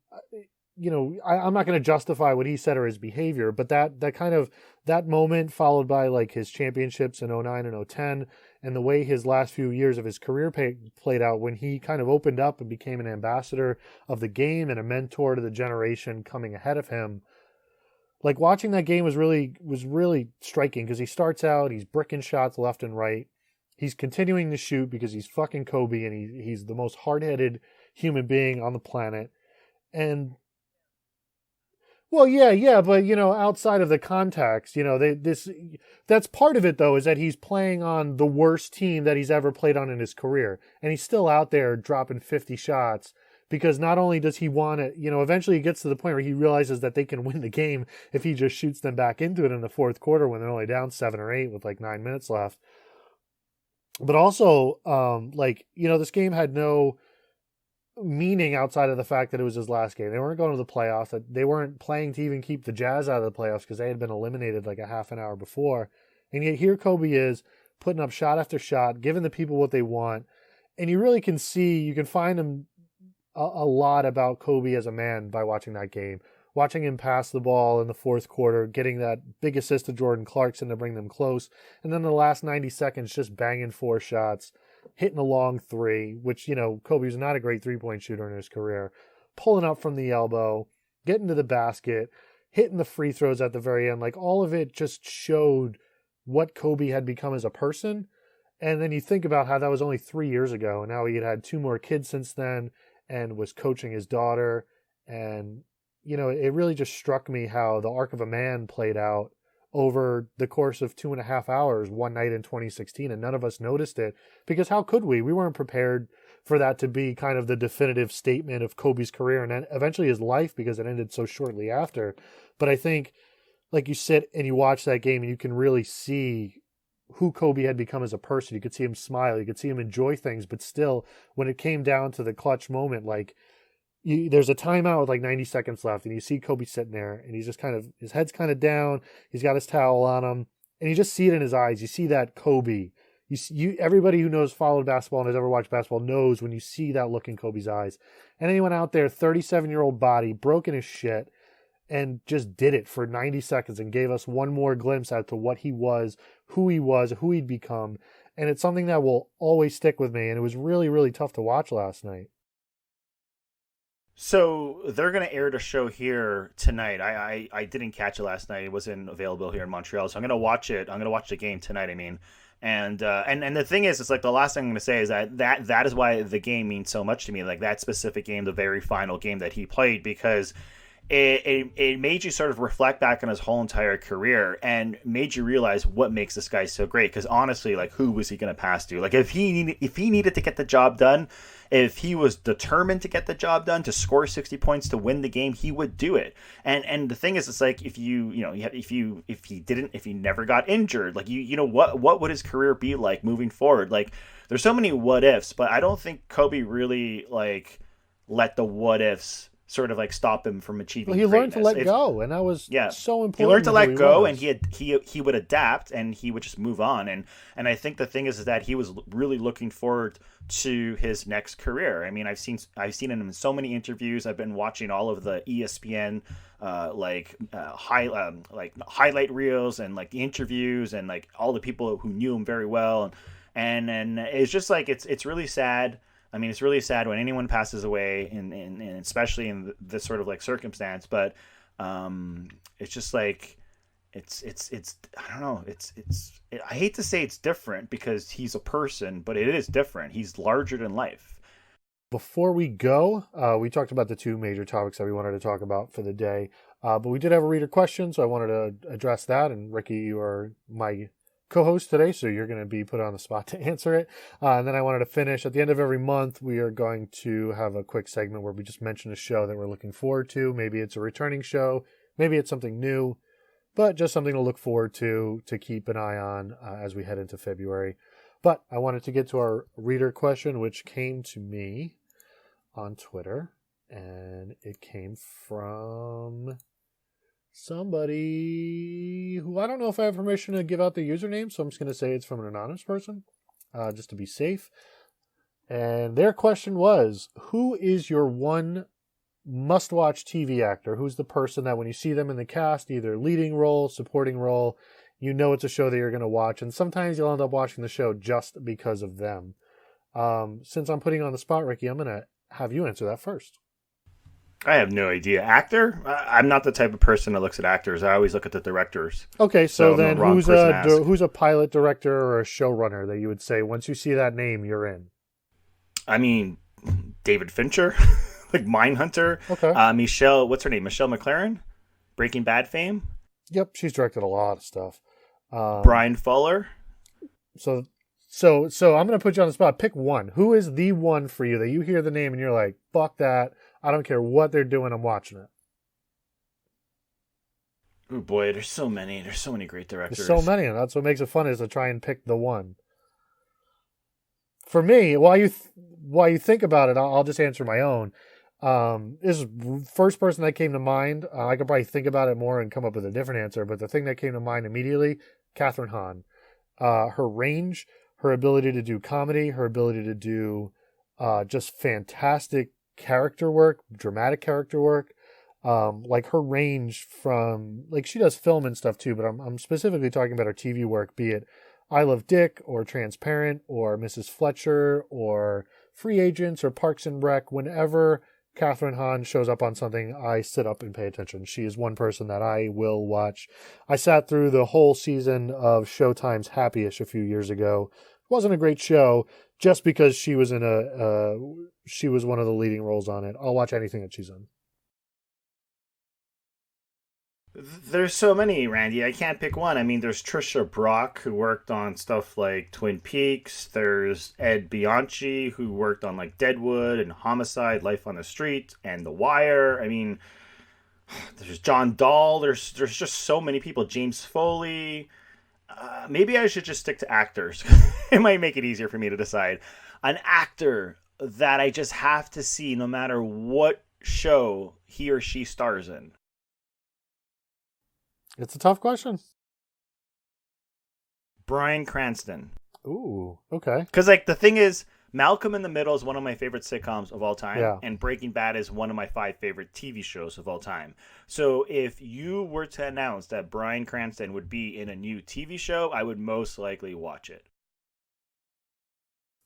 Speaker 2: I'm not going to justify what he said or his behavior, but that moment followed by like his championships in 09 and 010, and the way his last few years of his career played out when he kind of opened up and became an ambassador of the game and a mentor to the generation coming ahead of him. Like watching that game was really striking because he starts out, he's bricking shots left and right. He's continuing to shoot because he's fucking Kobe and he's the most hard-headed human being on the planet. And well, yeah, but outside of the context, that's part of it though, is that he's playing on the worst team that he's ever played on in his career, and he's still out there dropping 50 shots because not only does he want it, eventually he gets to the point where he realizes that they can win the game if he just shoots them back into it in the fourth quarter when they're only down 7 or 8 with like 9 minutes left. But also, this game had no meaning outside of the fact that it was his last game. They weren't going to the playoffs. They weren't playing to even keep the Jazz out of the playoffs because they had been eliminated like a half an hour before. And yet here Kobe is putting up shot after shot, giving the people what they want. And you really can see, you can find him a lot about Kobe as a man by watching that game. Watching him pass the ball in the fourth quarter, getting that big assist to Jordan Clarkson to bring them close. And then the last 90 seconds just banging 4 shots. Hitting a long 3, which, Kobe was not a great three-point shooter in his career. Pulling up from the elbow, getting to the basket, hitting the free throws at the very end. Like, all of it just showed what Kobe had become as a person. And then you think about how that was only 3 years ago, and now he had 2 more kids since then and was coaching his daughter. And, it really just struck me how the arc of a man played out over the course of 2.5 hours one night in 2016, and none of us noticed it because how could we? We weren't prepared for that to be kind of the definitive statement of Kobe's career and then eventually his life because it ended so shortly after. But I think like you sit and you watch that game and you can really see who Kobe had become as a person. You could see him smile, you could see him enjoy things, but still when it came down to the clutch moment, like there's a timeout with like 90 seconds left and you see Kobe sitting there and he's just his head's kind of down. He's got his towel on him and you just see it in his eyes. You see that Kobe. Everybody who followed basketball and has ever watched basketball knows when you see that look in Kobe's eyes. And anyone out there, 37-year-old body, broken as shit, and just did it for 90 seconds and gave us one more glimpse as to what he was, who he'd become. And it's something that will always stick with me. And it was really, really tough to watch last night.
Speaker 3: So they're going to air the show here tonight. I didn't catch it last night. It wasn't available here in Montreal. So I'm going to watch it. I'm going to watch the game tonight, I mean. And the thing is, it's like the last thing I'm going to say is that is why the game means so much to me. Like that specific game, the very final game that he played, because it made you sort of reflect back on his whole entire career and made you realize what makes this guy so great. Because honestly, like who was he going to pass to? Like if he needed to get the job done, if he was determined to get the job done, to score 60 points to win the game, he would do it. And the thing is, it's like if he never got injured, like what would his career be like moving forward? Like there's so many what ifs, but I don't think Kobe really like let the what ifs sort of like stop him from achieving.
Speaker 2: Well, he learned to let go, and that was so important.
Speaker 3: He learned to let go, and he would adapt, and he would just move on. And I think the thing is that he was really looking forward to his next career. I mean, I've seen him in so many interviews. I've been watching all of the ESPN highlight reels and like the interviews and like all the people who knew him very well, and it's just like it's really sad. I mean, it's really sad when anyone passes away, and especially in this sort of like circumstance. But it's just like it's I don't know. I hate to say it's different because he's a person, but it is different. He's larger than life.
Speaker 2: Before we go, we talked about the two major topics that we wanted to talk about for the day. But we did have a reader question, so I wanted to address that. And Ricky, you are my co-host today, so you're going to be put on the spot to answer it. And then I wanted to finish. At the end of every month, we are going to have a quick segment where we just mention a show that we're looking forward to. Maybe it's a returning show. Maybe it's something new. But just something to look forward to keep an eye on as we head into February. But I wanted to get to our reader question, which came to me on Twitter. And it came from somebody who I don't know if I have permission to give out the username, so I'm just going to say it's from an anonymous person, just to be safe. And their question was, who is your one must-watch TV actor? Who's the person that when you see them in the cast, either leading role, supporting role, you know it's a show that you're going to watch, and sometimes you'll end up watching the show just because of them. Since I'm putting you on the spot, Ricky, I'm going to have you answer that first.
Speaker 3: I have no idea. Actor? I'm not the type of person that looks at actors. I always look at the directors.
Speaker 2: Okay, so then who's a pilot, director, or a showrunner that you would say, once you see that name, you're in?
Speaker 3: I mean, David Fincher. Like Mindhunter.
Speaker 2: Okay.
Speaker 3: Michelle, what's her name? Michelle McLaren? Breaking Bad fame?
Speaker 2: Yep, she's directed a lot of stuff.
Speaker 3: Brian Fuller?
Speaker 2: So I'm going to put you on the spot. Pick one. Who is the one for you that you hear the name and you're like, fuck that. I don't care what they're doing. I'm watching it.
Speaker 3: Oh boy, there's so many. There's so many great directors.
Speaker 2: There's so many, and that's what makes it fun is to try and pick the one. For me, while you think about it, I'll just answer my own. This is first person that came to mind. I could probably think about it more and come up with a different answer, but the thing that came to mind immediately, Kathryn Hahn. Her range, her ability to do comedy, her ability to do just fantastic character work, dramatic character work. Like her range from, like she does film and stuff too, but I'm specifically talking about her TV work, be it I Love Dick or Transparent or Mrs. Fletcher or Free Agents or Parks and Rec. Whenever Kathryn Hahn shows up on something, I sit up and pay attention. She is one person that I will watch. I sat through the whole season of Showtime's Happy-ish a few years ago. It wasn't a great show just because she was she was one of the leading roles on it. I'll watch anything that she's in.
Speaker 3: There's so many, Randy. I can't pick one. I mean, there's Trisha Brock, who worked on stuff like Twin Peaks. There's Ed Bianchi, who worked on like Deadwood and Homicide, Life on the Street, and The Wire. I mean, there's John Dahl. There's just so many people. James Foley. Maybe I should just stick to actors. It might make it easier for me to decide. An actor that I just have to see no matter what show he or she stars in.
Speaker 2: It's a tough question.
Speaker 3: Bryan Cranston.
Speaker 2: Ooh, okay.
Speaker 3: Because, like, the thing is, Malcolm in the Middle is one of my favorite sitcoms of all time,
Speaker 2: yeah.
Speaker 3: And Breaking Bad is one of my 5 favorite TV shows of all time. So if you were to announce that Bryan Cranston would be in a new TV show, I would most likely watch it.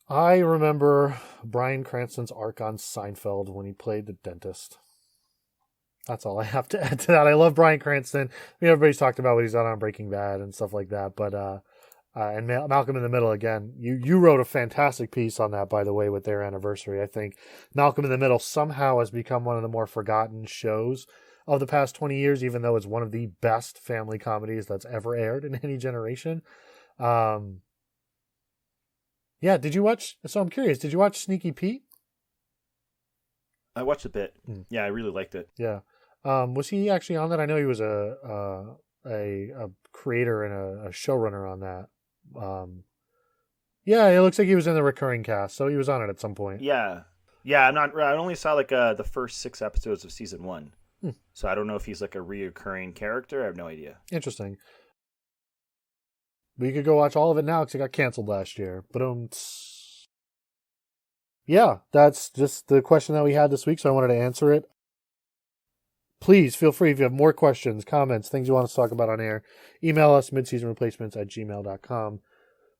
Speaker 2: I remember Bryan Cranston's arc on Seinfeld when he played the dentist. That's all I have to add to that. I love Bryan Cranston. I mean, everybody's talked about what he's done on Breaking Bad and stuff like that. But and Malcolm in the Middle, again, you wrote a fantastic piece on that, by the way, with their anniversary. I think Malcolm in the Middle somehow has become one of the more forgotten shows of the past 20 years, even though it's one of the best family comedies that's ever aired in any generation. Yeah, did you watch? So I'm curious, did you watch Sneaky Pete?
Speaker 3: I watched a bit. Yeah, I really liked it.
Speaker 2: Yeah. Was he actually on that? I know he was a creator and a showrunner on that. Yeah, it looks like he was in the recurring cast, so he was on it at some point.
Speaker 3: Yeah. I only saw like the first 6 episodes of season 1. So I don't know if he's like a reoccurring character. I have no idea.
Speaker 2: Interesting. But you could go watch all of it now because it got canceled last year. But yeah, that's just the question that we had this week, so I wanted to answer it. Please feel free if you have more questions, comments, things you want us to talk about on air. Email us midseasonreplacements@gmail.com.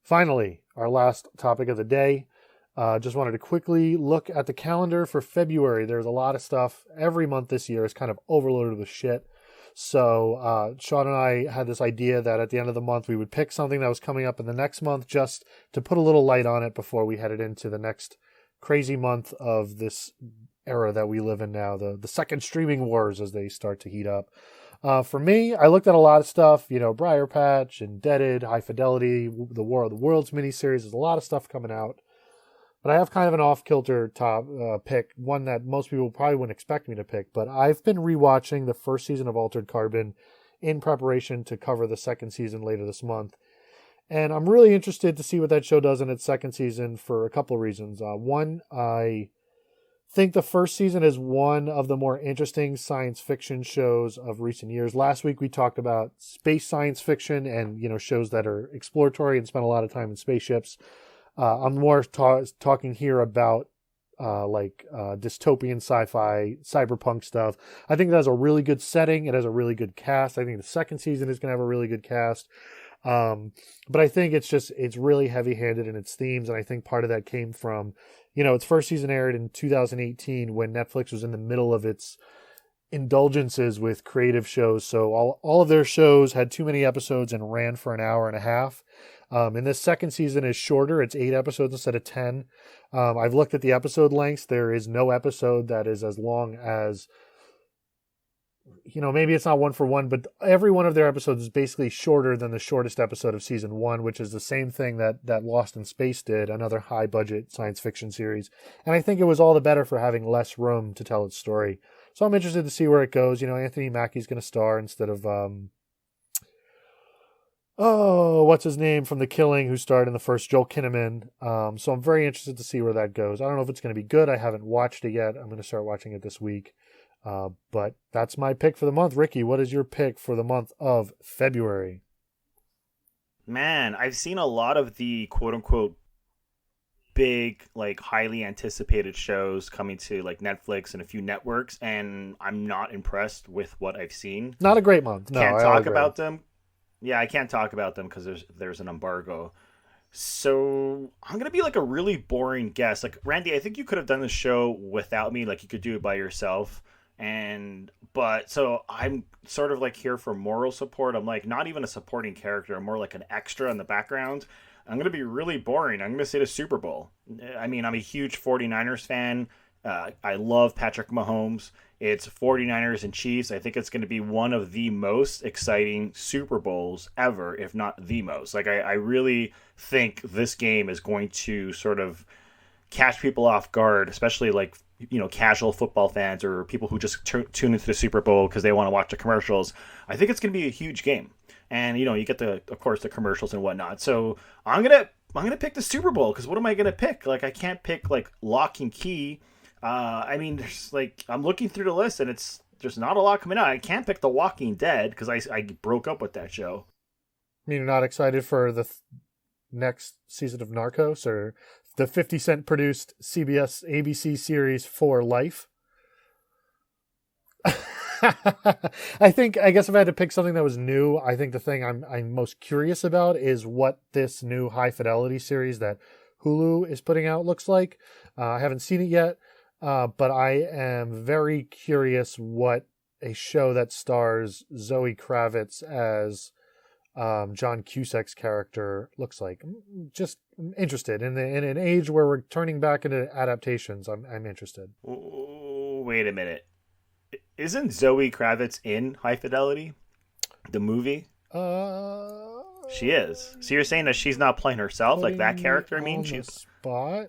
Speaker 2: Finally, our last topic of the day. Just wanted to quickly look at the calendar for February. There's a lot of stuff. Every month this year is kind of overloaded with shit. So Sean and I had this idea that at the end of the month we would pick something that was coming up in the next month just to put a little light on it before we headed into the next crazy month of this era that we live in now, the second streaming wars as they start to heat up. For me, I looked at a lot of stuff, Briar Patch, Indebted, High Fidelity, the War of the Worlds miniseries. There's a lot of stuff coming out. But I have kind of an off-kilter top pick, one that most people probably wouldn't expect me to pick. But I've been rewatching the first season of Altered Carbon in preparation to cover the second season later this month. And I'm really interested to see what that show does in its second season for a couple of reasons. One, I think the first season is one of the more interesting science fiction shows of recent years. Last week we talked about space science fiction and shows that are exploratory and spend a lot of time in spaceships. I'm more talking here about dystopian sci-fi, cyberpunk stuff. I think that has a really good setting. It has a really good cast. I think the second season is going to have a really good cast. But I think it's really heavy-handed in its themes, and I think part of that came from, its first season aired in 2018 when Netflix was in the middle of its indulgences with creative shows. So all of their shows had too many episodes and ran for an hour and a half. And this second season is shorter. It's 8 episodes instead of 10. I've looked at the episode lengths. There is no episode that is as long as, maybe it's not one for one, but every one of their episodes is basically shorter than the shortest episode of season 1, which is the same thing that Lost in Space did, another high budget science fiction series. And I think it was all the better for having less room to tell its story. So I'm interested to see where it goes. Anthony Mackie's going to star instead of, what's his name from The Killing, who starred in the first, Joel Kinnaman. So I'm very interested to see where that goes. I don't know if it's going to be good. I haven't watched it yet. I'm going to start watching it this week. But that's my pick for the month. Ricky, what is your pick for the month of February?
Speaker 3: Man, I've seen a lot of the quote-unquote big, highly anticipated shows coming to Netflix and a few networks, and I'm not impressed with what I've seen.
Speaker 2: Not a great month. No,
Speaker 3: Can't talk about them. Yeah, I can't talk about them because there's an embargo. So I'm gonna be a really boring guest. Randy, I think you could have done the show without me. You could do it by yourself. But so I'm sort of here for moral support. I'm not even a supporting character. I'm more like an extra in the background. I'm gonna be really boring. I'm gonna say the Super Bowl. I mean, I'm a huge 49ers fan. I love Patrick Mahomes. It's 49ers and Chiefs. I think it's going to be one of the most exciting Super Bowls ever, if not the most. I really think this game is going to sort of catch people off guard, especially casual football fans or people who just tune into the Super Bowl because they want to watch the commercials. I think it's going to be a huge game. And, you get of course, the commercials and whatnot. So I'm going to pick the Super Bowl because what am I going to pick? I can't pick Lock and Key. There's I'm looking through the list and there's not a lot coming out. I can't pick The Walking Dead because I broke up with that show.
Speaker 2: I mean, you're not excited for the next season of Narcos or the 50 Cent produced CBS ABC series For Life? I guess if I had to pick something that was new, I think the thing I'm most curious about is what this new High Fidelity series that Hulu is putting out looks like. I haven't seen it yet. But I am very curious what a show that stars Zoe Kravitz as John Cusack's character looks like. I'm just interested. In an age where we're turning back into adaptations, I'm interested.
Speaker 3: Wait a minute. Isn't Zoe Kravitz in High Fidelity? The movie? She is. So you're saying that she's not playing herself, that character? She's...
Speaker 2: Spot.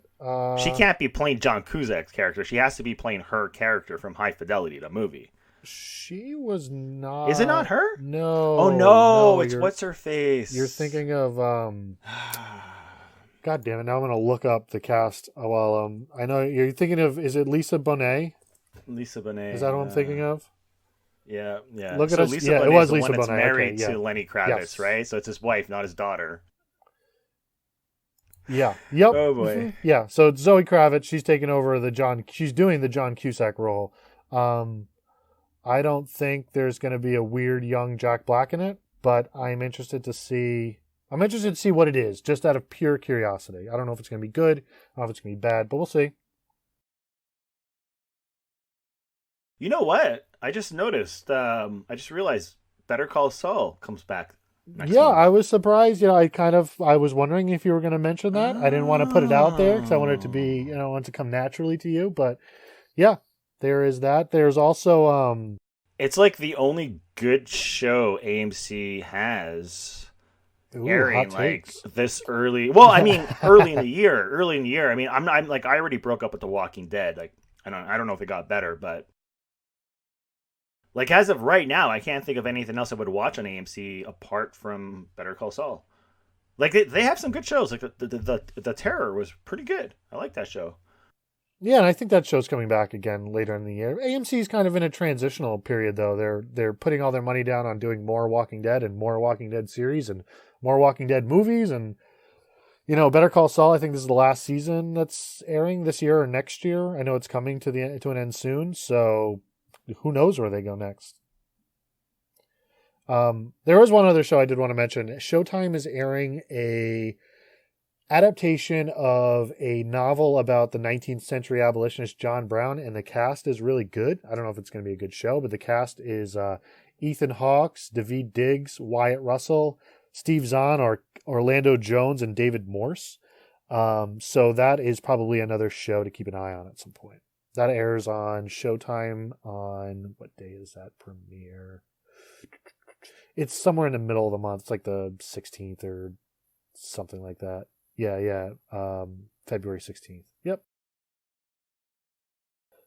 Speaker 3: She can't be playing John Cusack's character. She has to be playing her character from High Fidelity, the movie.
Speaker 2: She was not.
Speaker 3: Is it not her?
Speaker 2: No.
Speaker 3: Oh no! It's what's her face.
Speaker 2: You're thinking of God damn it! Now I'm gonna look up the cast. I know you're thinking of. Is it Lisa Bonet?
Speaker 3: Lisa Bonet.
Speaker 2: Is that what I'm thinking of?
Speaker 3: Yeah.
Speaker 2: Look at us.
Speaker 3: Lisa
Speaker 2: Yeah,
Speaker 3: Bonet
Speaker 2: it was
Speaker 3: is the
Speaker 2: Lisa
Speaker 3: one that's
Speaker 2: Bonet.
Speaker 3: married
Speaker 2: to
Speaker 3: Lenny Kravitz,
Speaker 2: yes.
Speaker 3: right? So it's his wife, not his daughter.
Speaker 2: Yeah. Yep.
Speaker 3: Oh boy.
Speaker 2: Yeah. So it's Zoe Kravitz. She's taking over she's doing the John Cusack role. I don't think there's going to be a weird young Jack Black in it, but I'm interested to see what it is, just out of pure curiosity. I don't know if it's going to be good. I don't know if it's going to be bad, but we'll see.
Speaker 3: You know what? I just noticed. I just realized Better Call Saul comes back next month.
Speaker 2: I was surprised. I was wondering if you were going to mention that. I didn't want to put it out there because I wanted it to be, I want it to come naturally to you. But yeah, there is that. There's also
Speaker 3: it's like the only good show AMC has airing like this early. Well, I mean, early in the year. I mean, I'm like, I already broke up with The Walking Dead. Like, I don't know if it got better, but like as of right now, I can't think of anything else I would watch on AMC apart from Better Call Saul. Like they have some good shows. Like the Terror was pretty good. I like that show.
Speaker 2: Yeah, and I think that show's coming back again later in the year. AMC is kind of in a transitional period, though. They're putting all their money down on doing more Walking Dead and more Walking Dead series and more Walking Dead movies. And, Better Call Saul, I think this is the last season that's airing this year or next year. I know it's coming to an end soon, so who knows where they go next. There was one other show I did want to mention. Showtime is airing a adaptation of a novel about the 19th century abolitionist John Brown, and the cast is really good. I don't know if it's going to be a good show, but the cast is Ethan Hawke, Daveed Diggs, Wyatt Russell, Steve Zahn, Orlando Jones, and David Morse. So that is probably another show to keep an eye on at some point. That airs on Showtime on, what day is that premiere? It's somewhere in the middle of the month. It's like the 16th or something like that. Yeah. February 16th. Yep.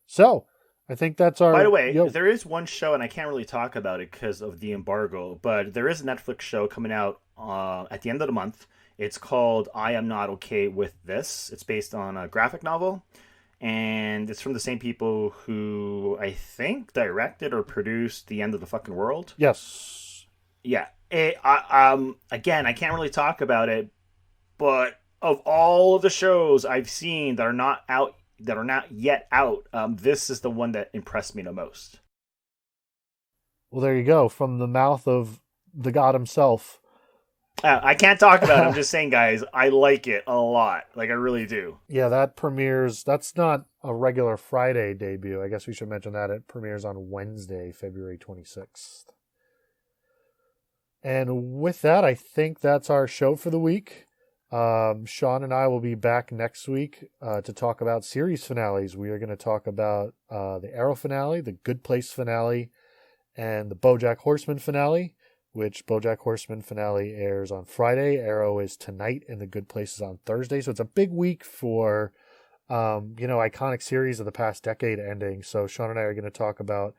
Speaker 2: So, I think that's our...
Speaker 3: By the way, there is one show, and I can't really talk about it because of the embargo, but there is a Netflix show coming out at the end of the month. It's called I Am Not Okay With This. It's based on a graphic novel, and it's from the same people who I think directed or produced The End of the Fucking World.
Speaker 2: Yes.
Speaker 3: Yeah. Again, I can't really talk about it, but of all of the shows I've seen that are not yet out, this is the one that impressed me the most.
Speaker 2: Well, there you go. From the mouth of the god himself.
Speaker 3: I can't talk about it. I'm just saying, guys, I like it a lot. Like, I really do.
Speaker 2: Yeah, that premieres. That's not a regular Friday debut. I guess we should mention that. It premieres on Wednesday, February 26th. And with that, I think that's our show for the week. Sean and I will be back next week to talk about series finales. We are going to talk about the Arrow finale, the Good Place finale, and the BoJack Horseman finale, which BoJack Horseman finale airs on Friday. Arrow is tonight, and the Good Place is on Thursday. So it's a big week for, iconic series of the past decade ending. So Sean and I are going to talk about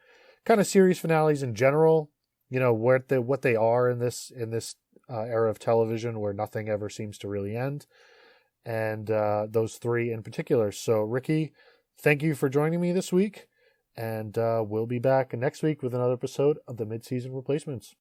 Speaker 2: kind of series finales in general, what they are in this era of television where nothing ever seems to really end, and those three in particular. So Ricky, thank you for joining me this week, and we'll be back next week with another episode of the Mid-Season Replacements.